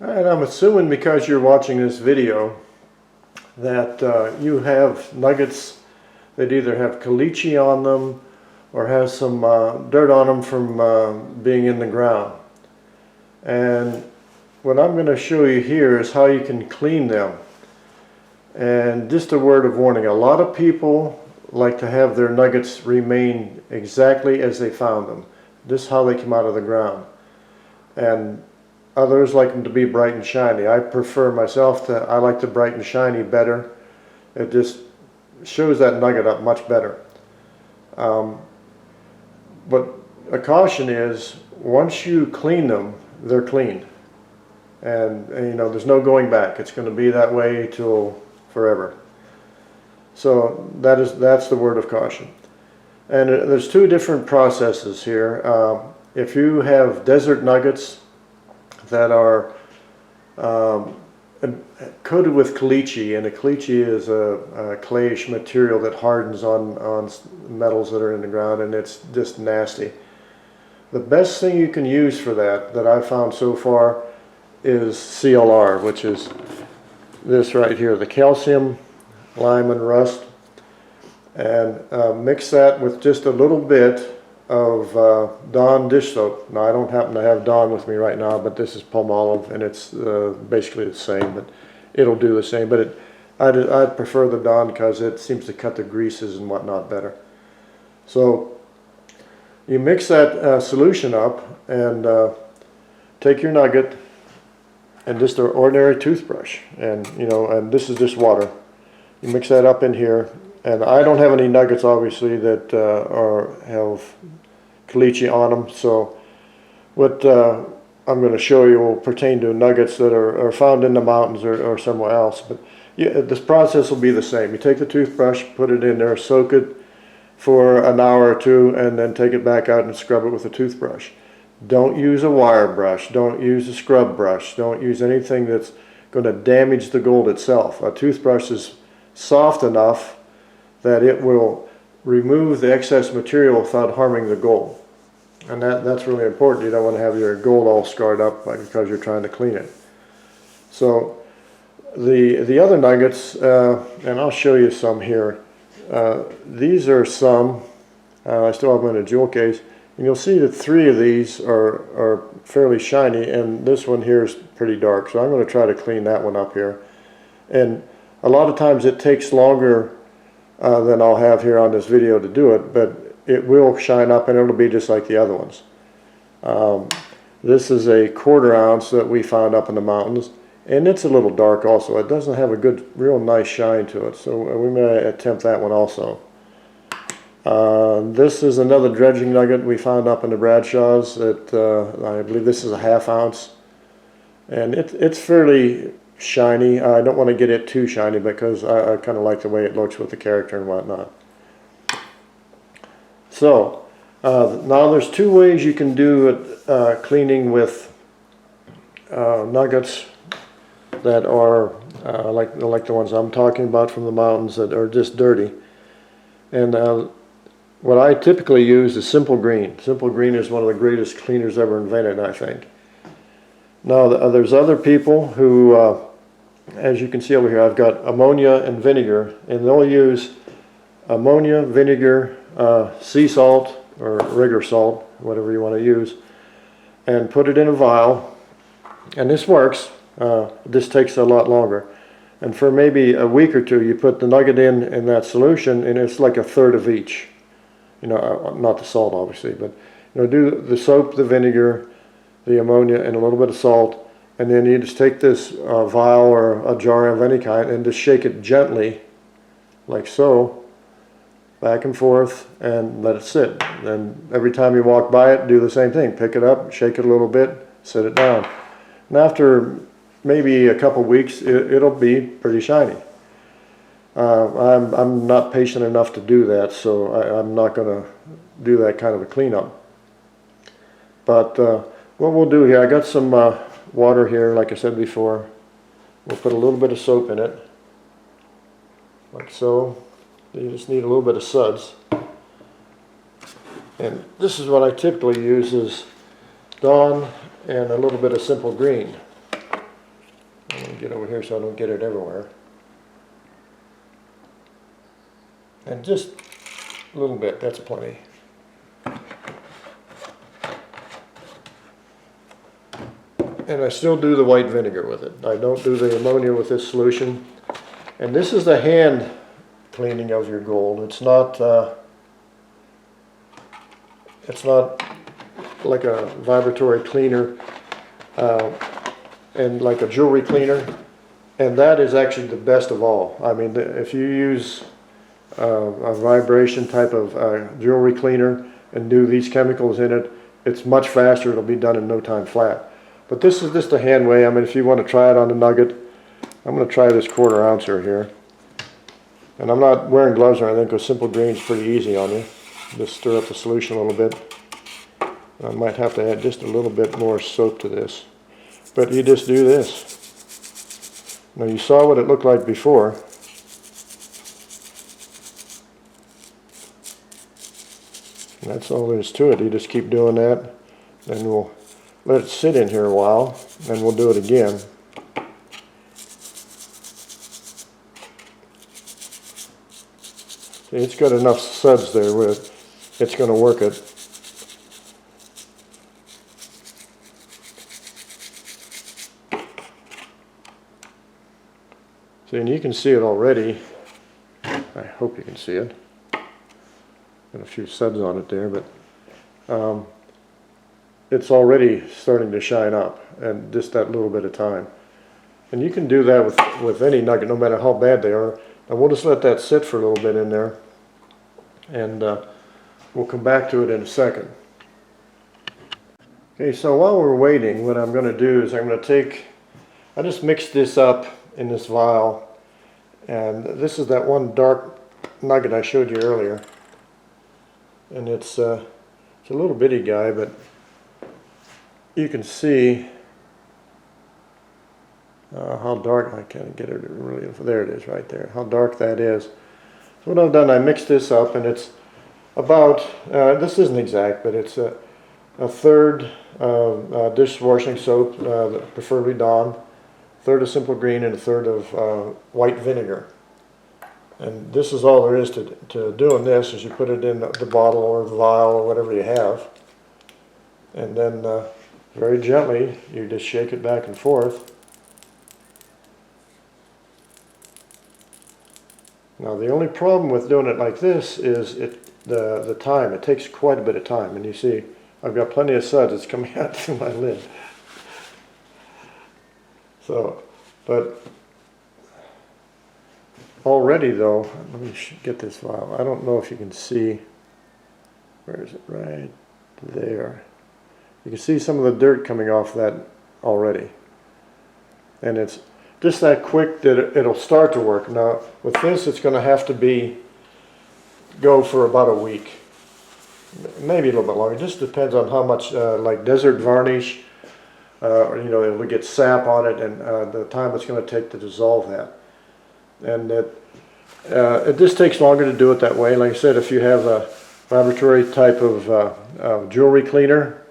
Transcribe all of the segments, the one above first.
And I'm assuming because you're watching this video that you have nuggets that either have caliche on them or has some dirt on them from being in the ground. And what I'm going to show you here is how you can clean them. And just a word of warning, a lot of people like to have their nuggets remain exactly as they found them. This is how they come out of the ground. And others like them to be bright and shiny. I prefer myself I like the bright and shiny better. It just shows that nugget up much better. But a caution is, once you clean them, they're clean. And you know, there's no going back. It's going to be that way till forever. So that's the word of caution. And there's two different processes here. If you have desert nuggets that are coated with caliche, and a caliche is a clayish material that hardens on metals that are in the ground, and it's just nasty. The best thing you can use for that I've found so far is CLR, which is this right here, the calcium, lime, and rust. And mix that with just a little bit of Dawn dish soap. Now, I don't happen to have Dawn with me right now, but this is Palmolive, and it's basically the same, but it'll do the same. But I'd prefer the Dawn because it seems to cut the greases and whatnot better. So you mix that solution up and take your nugget and just an ordinary toothbrush, and and this is just water. You mix that up in here. And I don't have any nuggets, obviously, that have caliche on them. So what I'm going to show you will pertain to nuggets that are found in the mountains or somewhere else. But yeah, this process will be the same. You take the toothbrush, put it in there, soak it for an hour or two, and then take it back out and scrub it with a toothbrush. Don't use a wire brush. Don't use a scrub brush. Don't use anything that's going to damage the gold itself. A toothbrush is soft enough that it will remove the excess material without harming the gold. And that's really important. You don't want to have your gold all scarred up because you're trying to clean it. So the other nuggets, and I'll show you some here. These are some, I still have them in a jewel case, and you'll see that 3 of these are fairly shiny, and this one here is pretty dark. So I'm going to try to clean that one up here. And a lot of times it takes longer than I'll have here on this video to do it, but it will shine up and it'll be just like the other ones. This is a 1/4 ounce that we found up in the mountains, and it's a little dark also. It doesn't have a good, real nice shine to it, so we may attempt that one also. This is another dredging nugget we found up in the Bradshaws that I believe this is a 1/2 ounce, and it's fairly shiny. I don't want to get it too shiny because I kind of like the way it looks with the character and whatnot. So now there's 2 ways you can do it, cleaning with nuggets that are like the ones I'm talking about from the mountains that are just dirty. And what I typically use is Simple Green. Simple Green is one of the greatest cleaners ever invented, I think. Now, there's other people who, as you can see over here, I've got ammonia and vinegar, and they'll use ammonia, vinegar, sea salt, or regular salt, whatever you want to use, and put it in a vial. And this works. This takes a lot longer. And for maybe a week or 2, you put the nugget in that solution, and it's like 1/3 of each. Not the salt, obviously, but do the soap, the vinegar, the ammonia, and a little bit of salt, and then you just take this vial or a jar of any kind and just shake it gently, like so, back and forth, and let it sit. Then every time you walk by it, do the same thing. Pick it up, shake it a little bit, set it down. And after maybe a couple weeks, it'll be pretty shiny. I'm not patient enough to do that, so I'm not going to do that kind of a cleanup. But what we'll do here, I got some water here, like I said before. We'll put a little bit of soap in it, like so. You just need a little bit of suds. And this is what I typically use is Dawn and a little bit of Simple Green. get over here so I don't get it everywhere. And just a little bit, that's plenty. And I still do the white vinegar with it. I don't do the ammonia with this solution. And this is the hand cleaning of your gold. It's not like a vibratory cleaner and like a jewelry cleaner. And that is actually the best of all. I mean, if you use a vibration type of jewelry cleaner and do these chemicals in it, it's much faster. It'll be done in no time flat. But this is just a hand way. I mean, if you want to try it on the nugget, I'm going to try this 1/4 ouncer here. And I'm not wearing gloves or anything because Simple Green's pretty easy on you. Just stir up the solution a little bit. I might have to add just a little bit more soap to this. But you just do this. Now you saw what it looked like before. And that's all there is to it. You just keep doing that. Then we'll let it sit in here a while, and we'll do it again. See, it's got enough suds there where it's going to work it. See, and you can see it already. I hope you can see it. Got a few suds on it there, but it's already starting to shine up, and just that little bit of time. And you can do that with any nugget, no matter how bad they are. And we'll just let that sit for a little bit in there, and we'll come back to it in a second. Okay, so while we're waiting, what I'm going to do is I just mixed this up in this vial, and this is that one dark nugget I showed you earlier. And it's a little bitty guy, but you can see how dark. I can't get it really. There it is, right there. How dark that is. So what I've done, I mixed this up, and it's about. This isn't exact, but it's a 1/3 dishwashing soap, preferably Dawn, 1/3 of Simple Green, and 1/3 of white vinegar. And this is all there is to doing this, is you put it in the bottle or the vial or whatever you have. And then very gently, you just shake it back and forth. Now the only problem with doing it like this is the time. It takes quite a bit of time. And you see, I've got plenty of suds. It's coming out through my lid. So, but already though, let me get this vial. I don't know if you can see, where is it? Right there. You can see some of the dirt coming off that already. And it's just that quick that it'll start to work. Now with this, it's going to have to go for about a week. Maybe a little bit longer. It just depends on how much like desert varnish, or it'll get sap on it, and the time it's going to take to dissolve that. And it just takes longer to do it that way. Like I said, if you have a laboratory type of jewelry cleaner,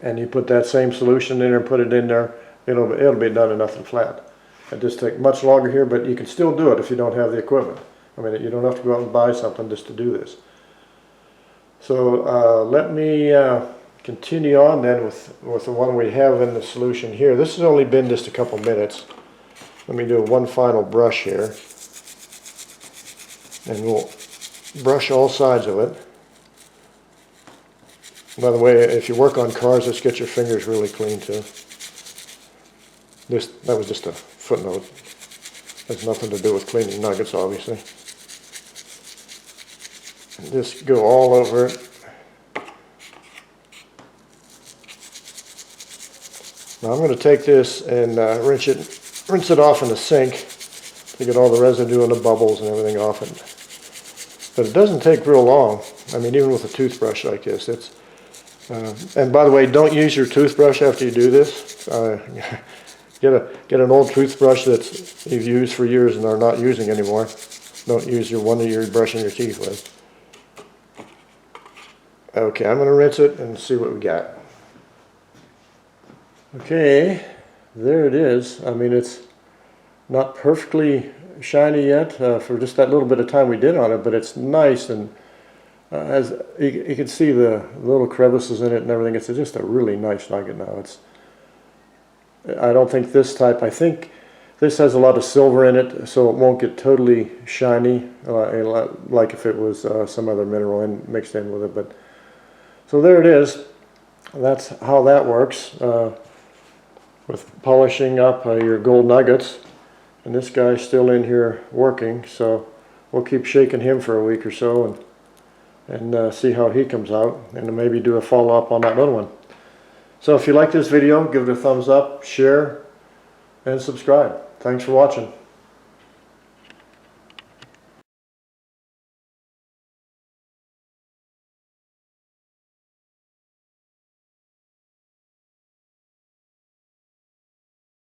and you put that same solution in there and put it in there, it'll be done in nothing flat. It just takes much longer here, but you can still do it if you don't have the equipment. I mean, you don't have to go out and buy something just to do this. So let me continue on then with the one we have in the solution here. This has only been just a couple minutes. Let me do one final brush here, and we'll brush all sides of it. By the way, if you work on cars, let's get your fingers really clean too. That was just a footnote. Has nothing to do with cleaning nuggets, obviously. And just go all over it. Now I'm going to take this and rinse it off in the sink to get all the residue and the bubbles and everything off it. But it doesn't take real long. I mean, even with a toothbrush like this, and by the way, don't use your toothbrush after you do this. Get an old toothbrush that you've used for years and are not using anymore. Don't use one that you're brushing your teeth with. Okay, I'm going to rinse it and see what we got. Okay, there it is. I mean, it's Not perfectly shiny yet for just that little bit of time we did on it, but it's nice, and as you can see the little crevices in it and everything. It's just a really nice nugget now. I don't think this type, I think this has a lot of silver in it, so it won't get totally shiny like if it was some other mineral mixed in with it. But so there it is. That's how that works with polishing up your gold nuggets. And this guy's still in here working, so we'll keep shaking him for a week or so and see how he comes out, and maybe do a follow-up on that little one. So if you like this video, give it a thumbs up, share, and subscribe. Thanks for watching.